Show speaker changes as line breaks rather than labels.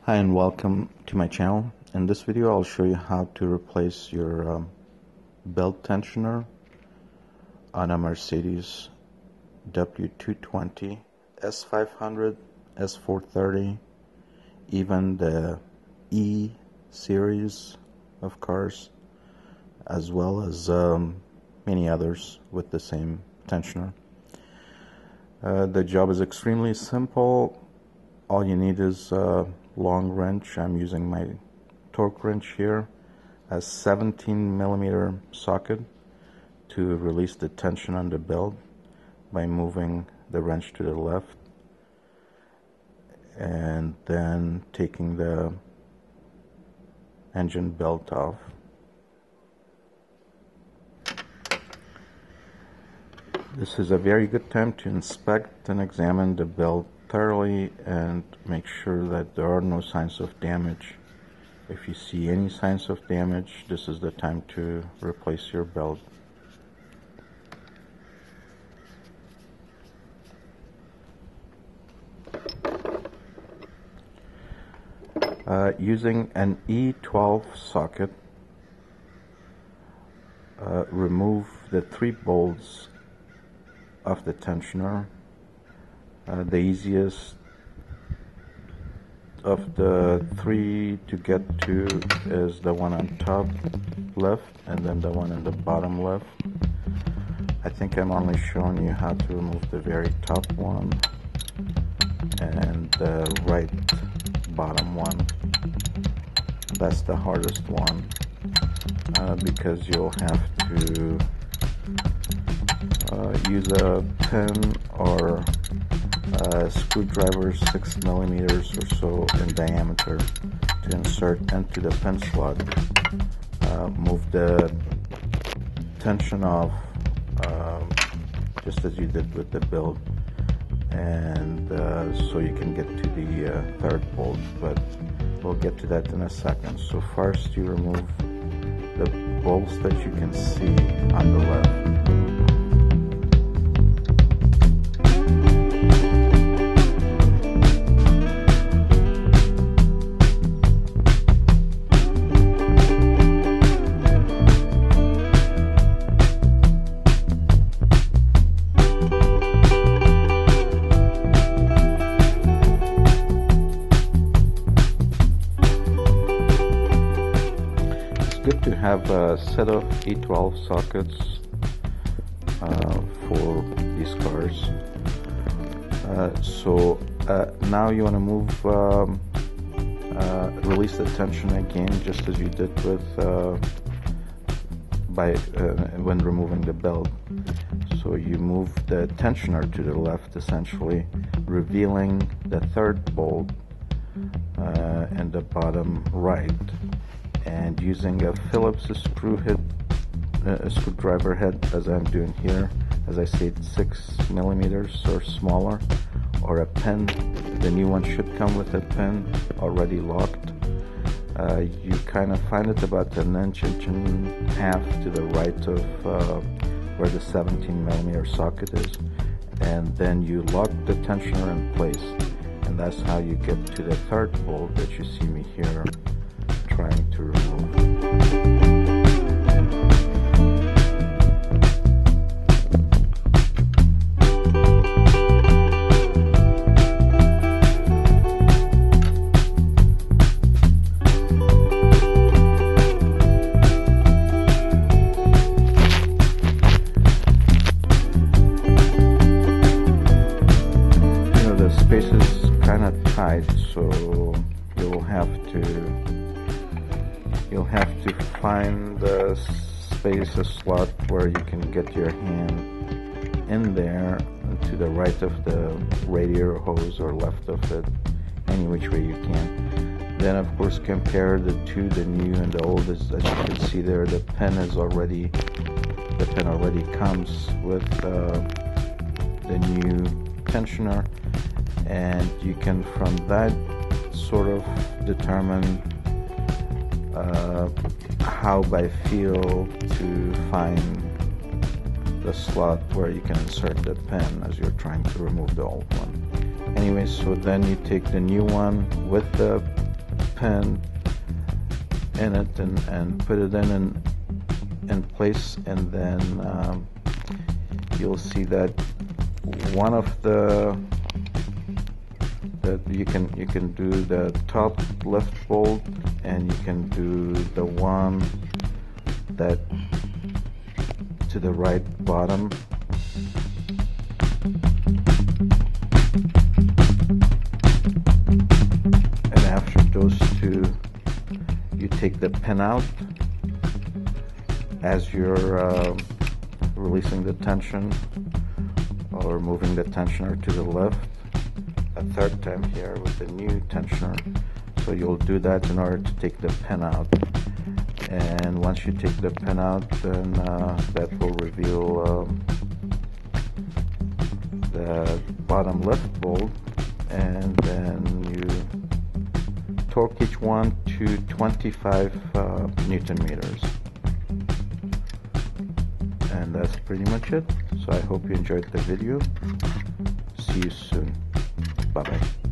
Hi and welcome to my channel. In this video I'll show you how to replace your belt tensioner on a Mercedes W220, S500, S430, even the E series of cars, as well as many others with the same tensioner. The job is extremely simple. All you need is a long wrench. I'm using my torque wrench here, a 17mm socket to release the tension on the belt by moving the wrench to the left and then taking the engine belt off. This is a very good time to inspect and examine the belt thoroughly and make sure that there are no signs of damage. If you see any signs of damage, this is the time to replace your belt. Using an E12 socket, remove the 3 bolts of the tensioner. The easiest of the 3 to get to is the one on top left and then the one in the bottom left. I think I'm only showing you how to remove the very top one and the right bottom one. That's the hardest one because you'll have to use a pin or a screwdriver 6mm or so in diameter to insert into the pin slot. Move the tension off just as you did with the belt, and so you can get to the 3rd bolt, but we'll get to that in a second. So first you remove the bolts that you can see on the left. Good to have a set of E12 sockets for these cars. So now you want to move, release the tension again, just as you did with when removing the belt. So you move the tensioner to the left, essentially revealing the 3rd bolt in the bottom right. And using a Phillips screwdriver head, as I'm doing here, as I said, 6mm or smaller, or a pin. The new one should come with a pin already locked. You kind of find it about an inch and a half to the right of where the 17mm socket is, and then you lock the tensioner in place, and that's how you get to the 3rd bolt that you see me here trying to remove. You know, the space is kind of tight, so you'll have to find the space, a slot where you can get your hand in there to the right of the radiator hose or left of it, any which way you can. Then of course compare the two, the new and the old. As you can see there, the pin already comes with the new tensioner, and you can from that sort of determine how by feel to find the slot where you can insert the pin as you're trying to remove the old one. Anyway, so then you take the new one with the pin in it and put it in place, and then you'll see that one of that you can do the top left bolt, and you can do the one that to the right bottom. And after those two, you take the pin out as you're releasing the tension or moving the tensioner to the left a third time here with the new tensioner. So you'll do that in order to take the pin out. And once you take the pin out, then that will reveal the bottom left bolt, and then you torque each one to 25 Newton meters. And that's pretty much it. So I hope you enjoyed the video. See you soon. Bye bye.